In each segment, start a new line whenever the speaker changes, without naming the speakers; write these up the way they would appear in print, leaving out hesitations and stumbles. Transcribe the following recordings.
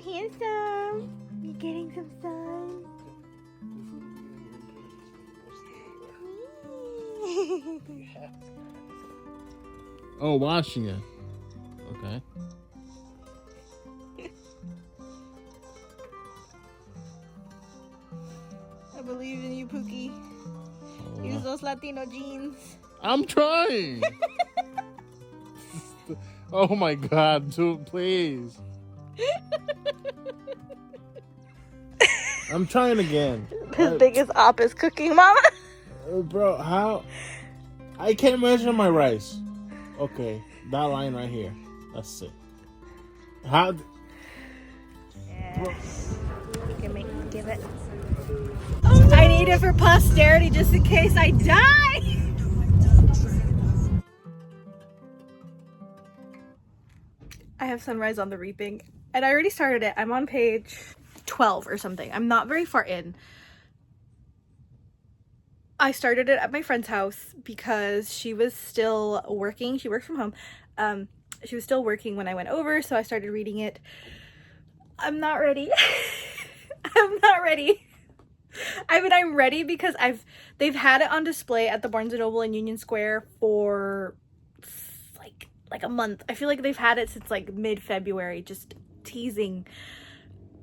handsome. You're getting some sun.
Oh, washing it. Okay.
I believe in you, Pookie.
Oh,
Use those Latino jeans.
I'm trying. Oh my God, dude, please. I'm trying again.
His biggest op is cooking, Mama.
Bro, how? I can't measure my rice. Okay, that line right here. That's it. How?
Yeah. Give it. I need it for posterity just in case I die. I have Sunrise on the Reaping, and I already started it. I'm on page 12 or something. I'm not very far in. I started it at my friend's house because she was still working. She works from home. She was still working when I went over, so I started reading it. I'm not ready. I'm not ready. I mean, I'm ready because they've had it on display at the Barnes & Noble in Union Square for like a month. I feel like they've had it since like mid-February, just teasing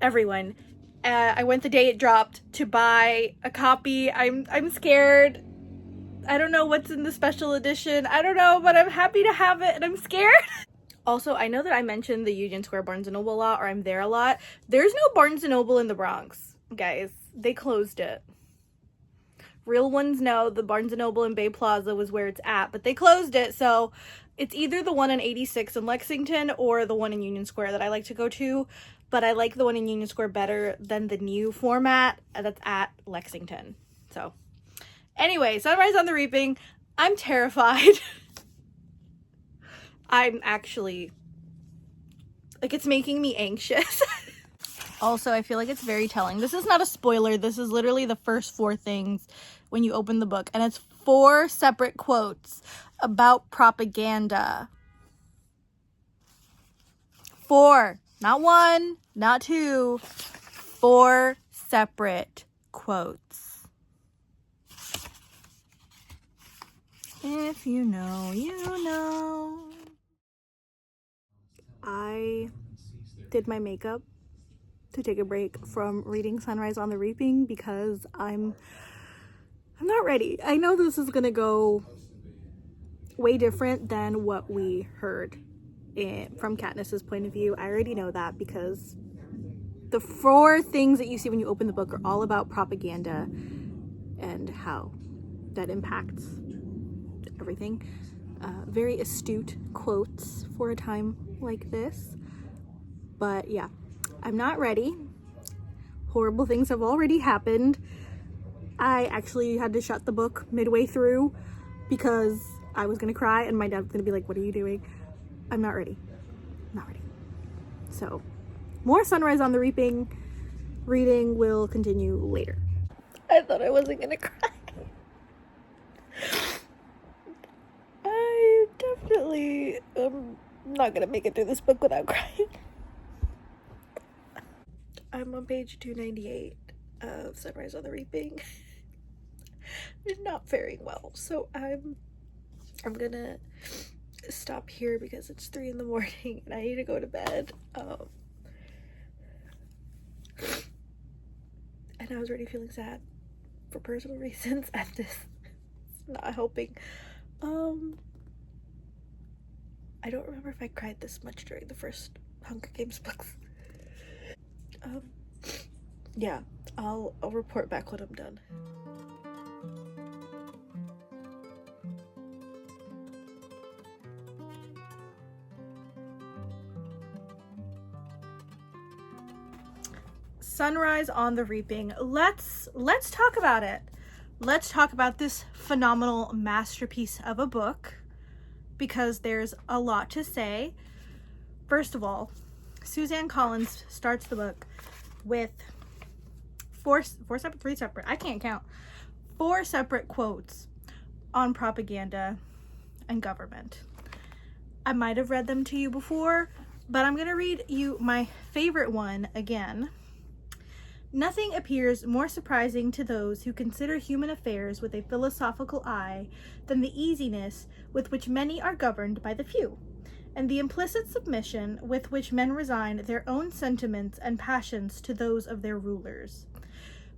everyone. I went the day it dropped to buy a copy. I'm scared. I don't know what's in the special edition. I don't know, but I'm happy to have it and I'm scared. Also, I know that I mentioned the Union Square Barnes & Noble a lot, or I'm there a lot. There's no Barnes & Noble in the Bronx, guys. They closed it. Real ones know the Barnes & Noble in Bay Plaza was where it's at, but they closed it, so it's either the one in 86 in Lexington or the one in Union Square that I like to go to, but I like the one in Union Square better than the new format that's at Lexington. So, anyway, Sunrise on the Reaping. I'm terrified. I'm actually, like, it's making me anxious. Also, I feel like it's very telling. This is not a spoiler. This is literally the first 4 things when you open the book. And it's 4 separate quotes about propaganda. 4. Not 1, not 2. 4 separate quotes. If you know, you know. I did my makeup to take a break from reading Sunrise on the Reaping because I'm not ready. I know this is gonna go way different than what we heard from Katniss's point of view. I already know that because the 4 things that you see when you open the book are all about propaganda and how that impacts everything. Very astute quotes for a time like this. But yeah, I'm not ready. Horrible things have already happened. I actually had to shut the book midway through because I was gonna cry and my dad's gonna be like, what are you doing? I'm not ready. I'm not ready. So, more Sunrise on the Reaping reading will continue later. I thought I wasn't gonna cry. I definitely am not gonna make it through this book without crying. I'm on page 298 of Sunrise on the Reaping. I'm not faring well, so I'm gonna stop here because it's 3 in the morning and I need to go to bed. And I was already feeling sad for personal reasons, and this is not helping. I don't remember if I cried this much during the first Hunger Games books. Yeah, I'll report back when I'm done. Sunrise on the Reaping. Let's talk about it. Let's talk about this phenomenal masterpiece of a book because there's a lot to say. First of all, Suzanne Collins starts the book with 4 separate quotes on propaganda and government. I might have read them to you before, But I'm going to read you my favorite one again. Nothing appears more surprising to those who consider human affairs with a philosophical eye than the easiness with which many are governed by the few, and the implicit submission with which men resign their own sentiments and passions to those of their rulers.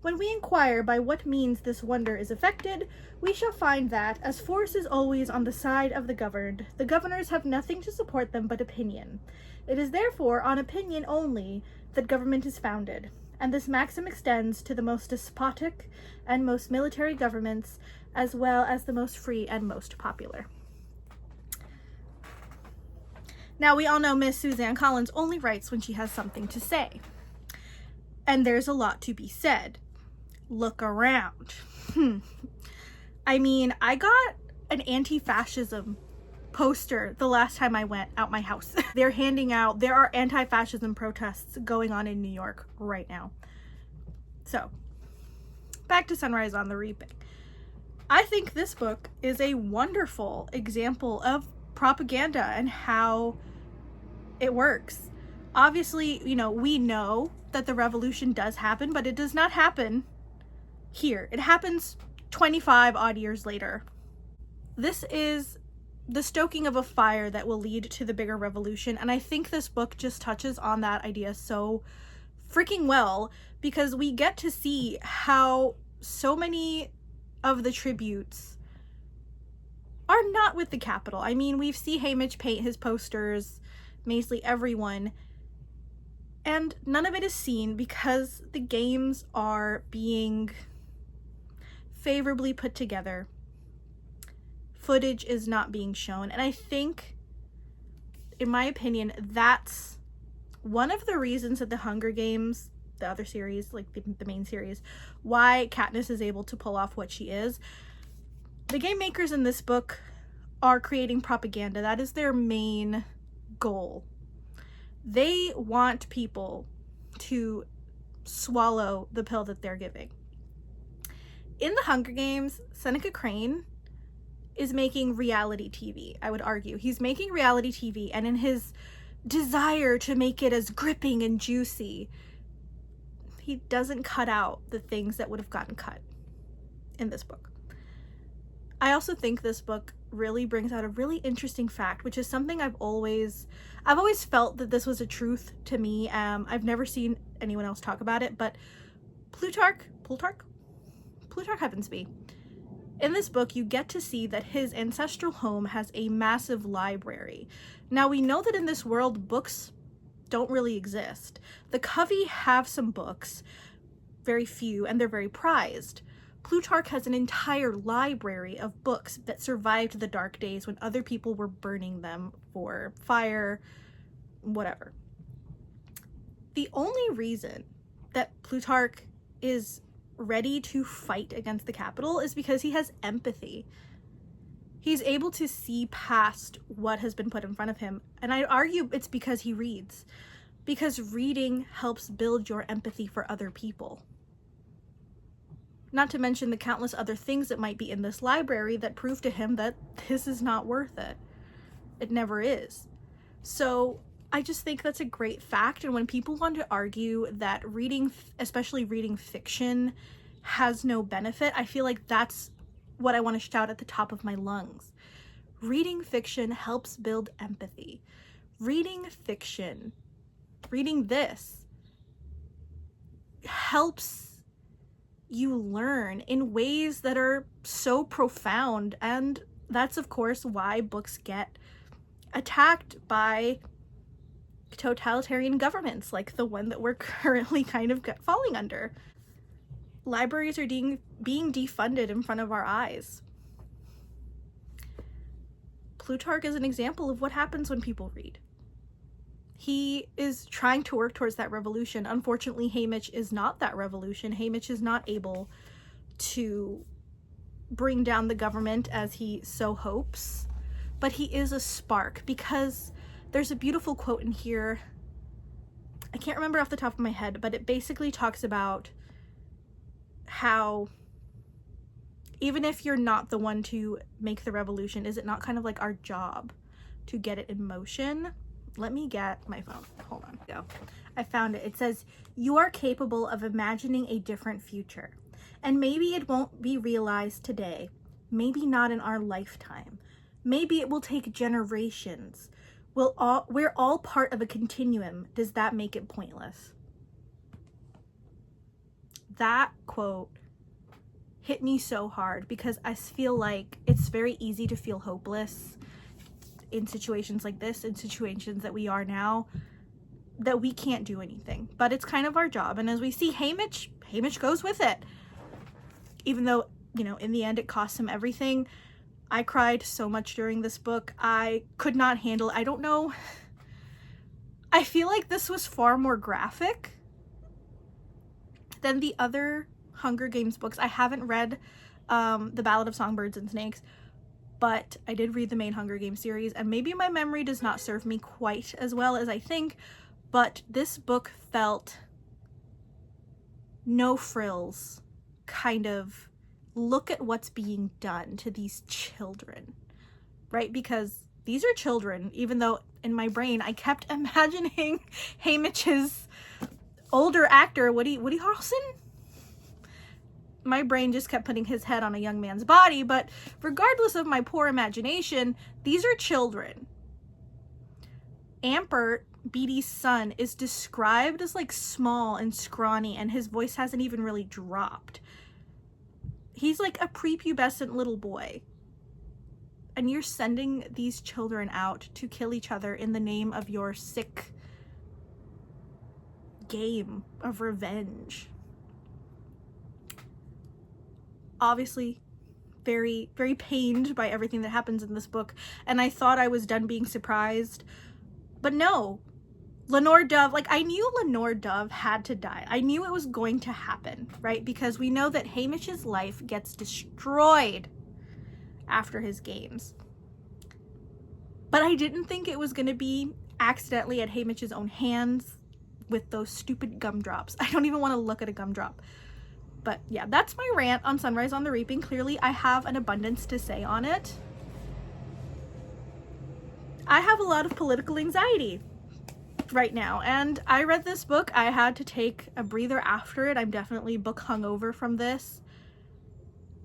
When we inquire by what means this wonder is effected, we shall find that, as force is always on the side of the governed, the governors have nothing to support them but opinion. It is therefore on opinion only that government is founded, and this maxim extends to the most despotic and most military governments, as well as the most free and most popular. Now, we all know Miss Suzanne Collins only writes when she has something to say. And there's a lot to be said. Look around. I mean, I got an anti-fascism poster the last time I went out my house. There are anti-fascism protests going on in New York right now. So, back to Sunrise on the Reaping. I think this book is a wonderful example of propaganda and how it works. Obviously, we know that the revolution does happen, but it does not happen here. It happens 25 odd years later. This is the stoking of a fire that will lead to the bigger revolution, and I think this book just touches on that idea so freaking well, because we get to see how so many of the tributes are not with the Capitol. I mean, we see Haymitch paint his posters, basically everyone, and none of it is seen because the games are being favorably put together. Footage is not being shown, and I think, in my opinion, that's one of the reasons that the Hunger Games, the other series, like the main series, why Katniss is able to pull off what she is. The game makers in this book are creating propaganda. That is their main goal. They want people to swallow the pill that they're giving. In the Hunger Games, Seneca Crane is making reality TV, I would argue. He's making reality TV, and in his desire to make it as gripping and juicy, he doesn't cut out the things that would have gotten cut in this book. I also think this book really brings out a really interesting fact, which is something I've always felt that this was a truth to me. I've never seen anyone else talk about it, but Plutarch Heavensbee. In this book, you get to see that his ancestral home has a massive library. Now, we know that in this world, books don't really exist. The Covey have some books, very few, and they're very prized. Plutarch has an entire library of books that survived the dark days when other people were burning them for fire, whatever. The only reason that Plutarch is ready to fight against the Capitol is because he has empathy. He's able to see past what has been put in front of him, and I'd argue it's because he reads. Because reading helps build your empathy for other people. Not to mention the countless other things that might be in this library that prove to him that this is not worth it. It never is. So I just think that's a great fact, and when people want to argue that reading, especially reading fiction, has no benefit, I feel like that's what I want to shout at the top of my lungs. Reading fiction helps build empathy. Reading fiction, reading this, helps you learn in ways that are so profound, and that's of course why books get attacked by totalitarian governments like the one that we're currently kind of falling under. Libraries are being defunded in front of our eyes. Plutarch is an example of what happens when people read. He is trying to work towards that revolution. Unfortunately, Haymitch is not that revolution. Haymitch is not able to bring down the government as he so hopes, but he is a spark, because there's a beautiful quote in here. I can't remember off the top of my head, but it basically talks about how even if you're not the one to make the revolution, is it not kind of like our job to get it in motion? let me get my phone. Hold on. Go. I found it. It says, "You are capable of imagining a different future. And maybe it won't be realized today. Maybe not in our lifetime. Maybe it will take generations. We're all part of a continuum. Does that make it pointless?" That quote hit me so hard because I feel like it's very easy to feel hopeless in situations like this, in situations that we are now, that we can't do anything. But it's kind of our job. And as we see, Haymitch goes with it. Even though, you know, in the end it costs him everything. I cried so much during this book. I could not handle it. I don't know. I feel like this was far more graphic than the other Hunger Games books. I haven't read The Ballad of Songbirds and Snakes, but I did read the main Hunger Games series, and maybe my memory does not serve me quite as well as I think, but this book felt no frills, kind of look at what's being done to these children, right? Because these are children, even though in my brain I kept imagining Haymitch's older actor, Woody Harrelson. My brain just kept putting his head on a young man's body, but regardless of my poor imagination, these are children. Ampert, Beetie's son, is described as like small and scrawny, and his voice hasn't even really dropped. He's like a prepubescent little boy. And you're sending these children out to kill each other in the name of your sick game of revenge. Obviously, very, very pained by everything that happens in this book. And I thought I was done being surprised. But no. Lenore Dove, like, I knew Lenore Dove had to die. I knew it was going to happen, right? Because we know that Haymitch's life gets destroyed after his games. But I didn't think it was going to be accidentally at Haymitch's own hands with those stupid gumdrops. I don't even want to look at a gumdrop. But yeah, that's my rant on Sunrise on the Reaping. Clearly, I have an abundance to say on it. I have a lot of political anxiety right now, and I read this book. I had to take a breather after it. I'm definitely book hungover from this.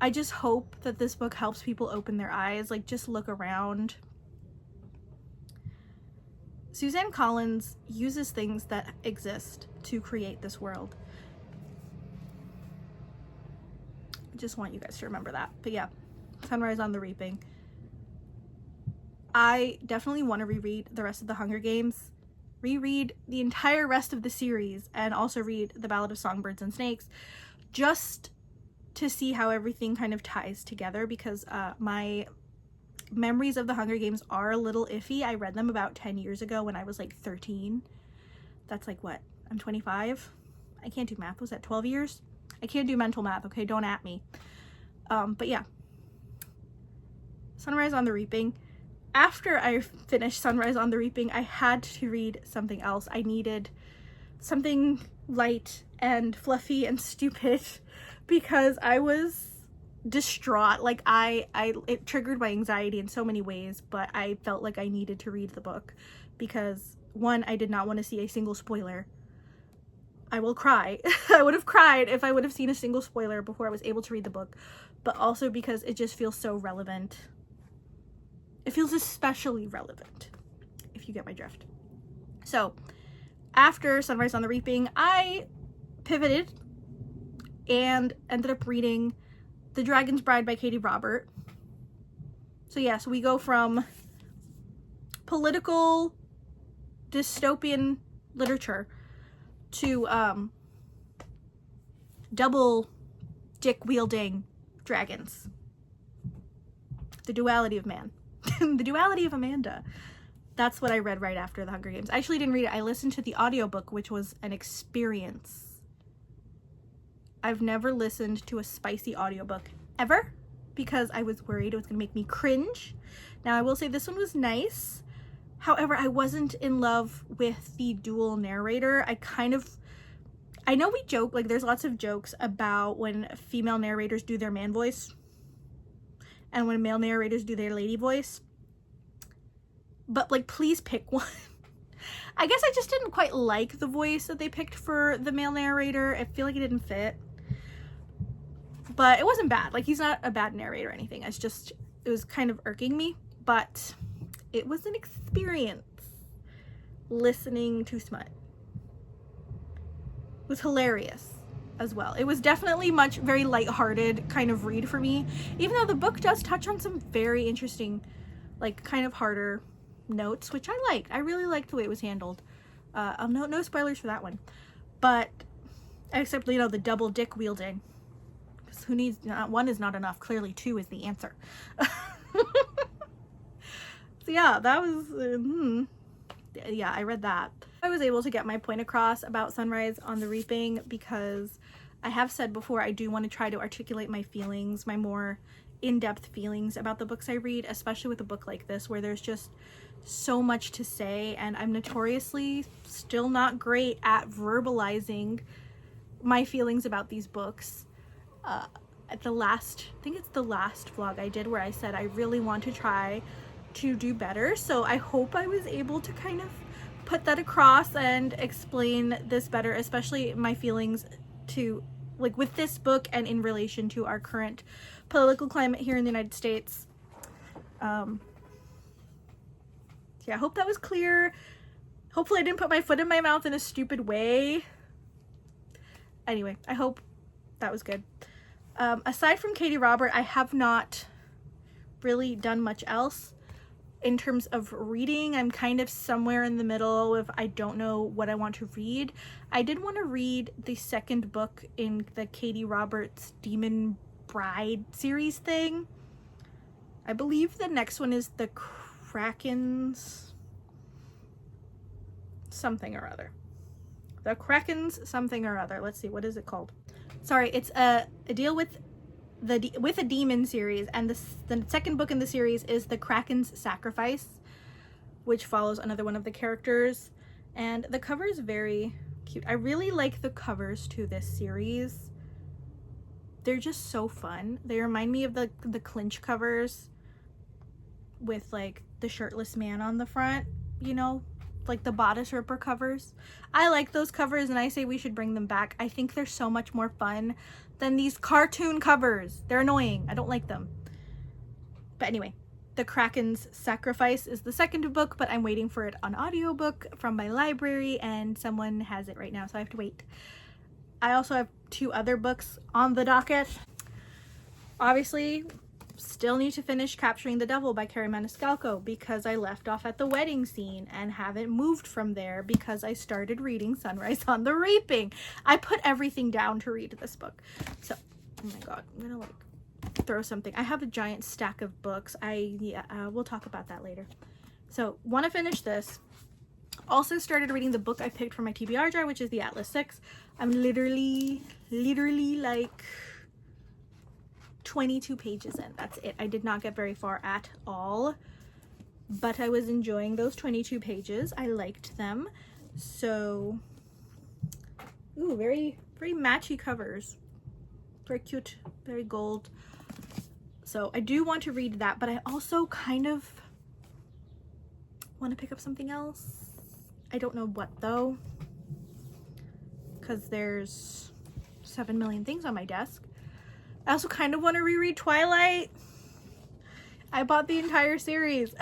I just hope that this book helps people open their eyes. Like, just look around. Suzanne Collins uses things that exist to create this world. I just want you guys to remember that. But yeah, Sunrise on the Reaping. I definitely want to reread the rest of the Hunger Games, reread the entire rest of the series, and also read The Ballad of Songbirds and Snakes, just to see how everything kind of ties together, because my memories of the Hunger Games are a little iffy. I read them about 10 years ago when I was like 13. That's like what? I'm 25? I can't do math. Was that 12 years? I can't do mental math, okay? Don't at me. But yeah. Sunrise on the Reaping. After I finished Sunrise on the Reaping, I had to read something else. I needed something light and fluffy and stupid because I was distraught. Like, it triggered my anxiety in so many ways, but I felt like I needed to read the book because, one, I did not want to see a single spoiler. I will cry. I would have cried if I would have seen a single spoiler before I was able to read the book, but also because it just feels so relevant. It feels especially relevant, if you get my drift. So, after Sunrise on the Reaping, I pivoted and ended up reading The Dragon's Bride by Katee Robert. So yeah, so we go from political dystopian literature to double dick wielding dragons. The duality of man. The duality of Amanda. That's what I read right after the Hunger Games. I actually didn't read it. I listened to the audiobook, which was an experience. I've never listened to a spicy audiobook ever because I was worried it was going to make me cringe. Now, I will say this one was nice. However, I wasn't in love with the dual narrator. I know we joke, like there's lots of jokes about when female narrators do their man voice and when male narrators do their lady voice. But like, please pick one. I guess I just didn't quite like the voice that they picked for the male narrator. I feel like it didn't fit. But it wasn't bad. Like, he's not a bad narrator or anything. It's just, it was kind of irking me. But it was an experience listening to smut. It was hilarious as well. It was definitely very lighthearted kind of read for me. Even though the book does touch on some very interesting, like, kind of harder notes, which I liked. I really liked the way it was handled. No spoilers for that one. But, except, you know, the double dick wielding. Because who needs, one is not enough. Clearly 2 is the answer. So yeah, that was, yeah, I read that. I was able to get my point across about Sunrise on the Reaping because I have said before I do want to try to articulate my feelings, my more in-depth feelings about the books I read, especially with a book like this where there's just so much to say, and I'm notoriously still not great at verbalizing my feelings about these books. At the last, I think it's the last vlog I did where I said I really want to try to do better, so I hope I was able to kind of put that across and explain this better, especially my feelings to, like, with this book and in relation to our current political climate here in the United States. Yeah, I hope that was clear. Hopefully I didn't put my foot in my mouth in a stupid way. Anyway, I hope that was good. Aside from Katee Robert, I have not really done much else. In terms of reading, I'm kind of somewhere in the middle of I don't know what I want to read. I did want to read the second book in the Katee Roberts Demon Bride series thing. I believe the next one is the Kraken's something or other. The Kraken's something or other. Let's see, what is it called? Sorry, it's a deal with a demon series, and the second book in the series is The Kraken's Sacrifice, which follows another one of the characters, and the cover is very cute. I really like the covers to this series. They're just so fun. They remind me of the Clinch covers with, like, the shirtless man on the front, you know, like the bodice ripper covers. I like those covers, and I say we should bring them back. I think they're so much more fun than these cartoon covers. They're annoying. I don't like them. But anyway, The Kraken's Sacrifice is the second book, but I'm waiting for it on audiobook from my library, and someone has it right now, so I have to wait. I also have 2 other books on the docket. Obviously, still need to finish Capturing the Devil by Carrie Maniscalco because I left off at the wedding scene and haven't moved from there because I started reading Sunrise on the Reaping. I put everything down to read this book. So, oh my god, I'm gonna like throw something. I have a giant stack of books. We'll talk about that later. So, want to finish this. Also started reading the book I picked for my TBR jar, which is the Atlas 6. I'm literally like 22 pages in. That's it. I did not get very far at all, but I was enjoying those 22 pages. I liked them. So, ooh, very matchy covers. Very cute, very gold. So I do want to read that, but I also kind of want to pick up something else. I don't know what though, because there's 7 million things on my desk. I also kind of want to reread Twilight. I bought the entire series.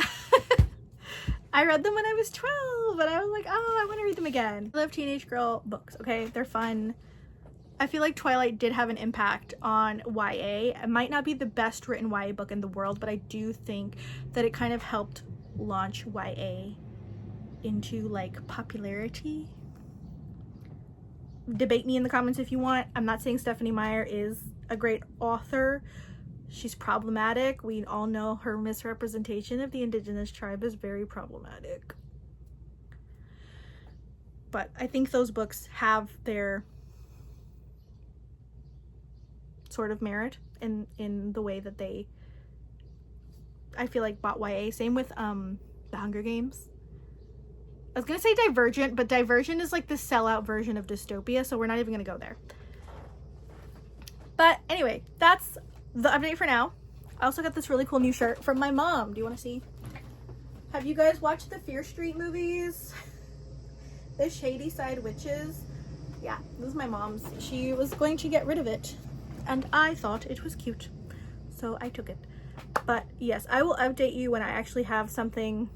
I read them when I was 12, and I was like, oh, I want to read them again. I love teenage girl books, okay? They're fun. I feel like Twilight did have an impact on YA. It might not be the best written YA book in the world, but I do think that it kind of helped launch YA into, like, popularity. Debate me in the comments if you want. I'm not saying Stephanie Meyer is a great author. She's problematic. We all know her misrepresentation of the indigenous tribe is very problematic. But I think those books have their sort of merit in the way that they, I feel like, bought YA. Same with The Hunger Games. I was gonna say Divergent, but Divergent is like the sellout version of dystopia, so we're not even gonna go there. But anyway, that's the update for now. I also got this really cool new shirt from my mom. Do you want to see? Have you guys watched the Fear Street movies? The Shady Side Witches. Yeah, this is my mom's. She was going to get rid of it, and I thought it was cute, so I took it. But yes, I will update you when I actually have something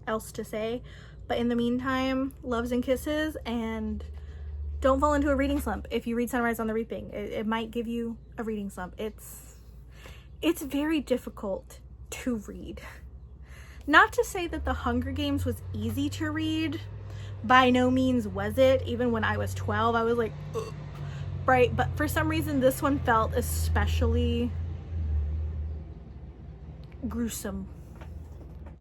else to say. But in the meantime, loves and kisses, and don't fall into a reading slump if you read Sunrise on the Reaping. It might give you a reading slump. It's very difficult to read. Not to say that The Hunger Games was easy to read. By no means was it. Even when I was 12, I was like, ugh. Right? But for some reason, this one felt especially gruesome.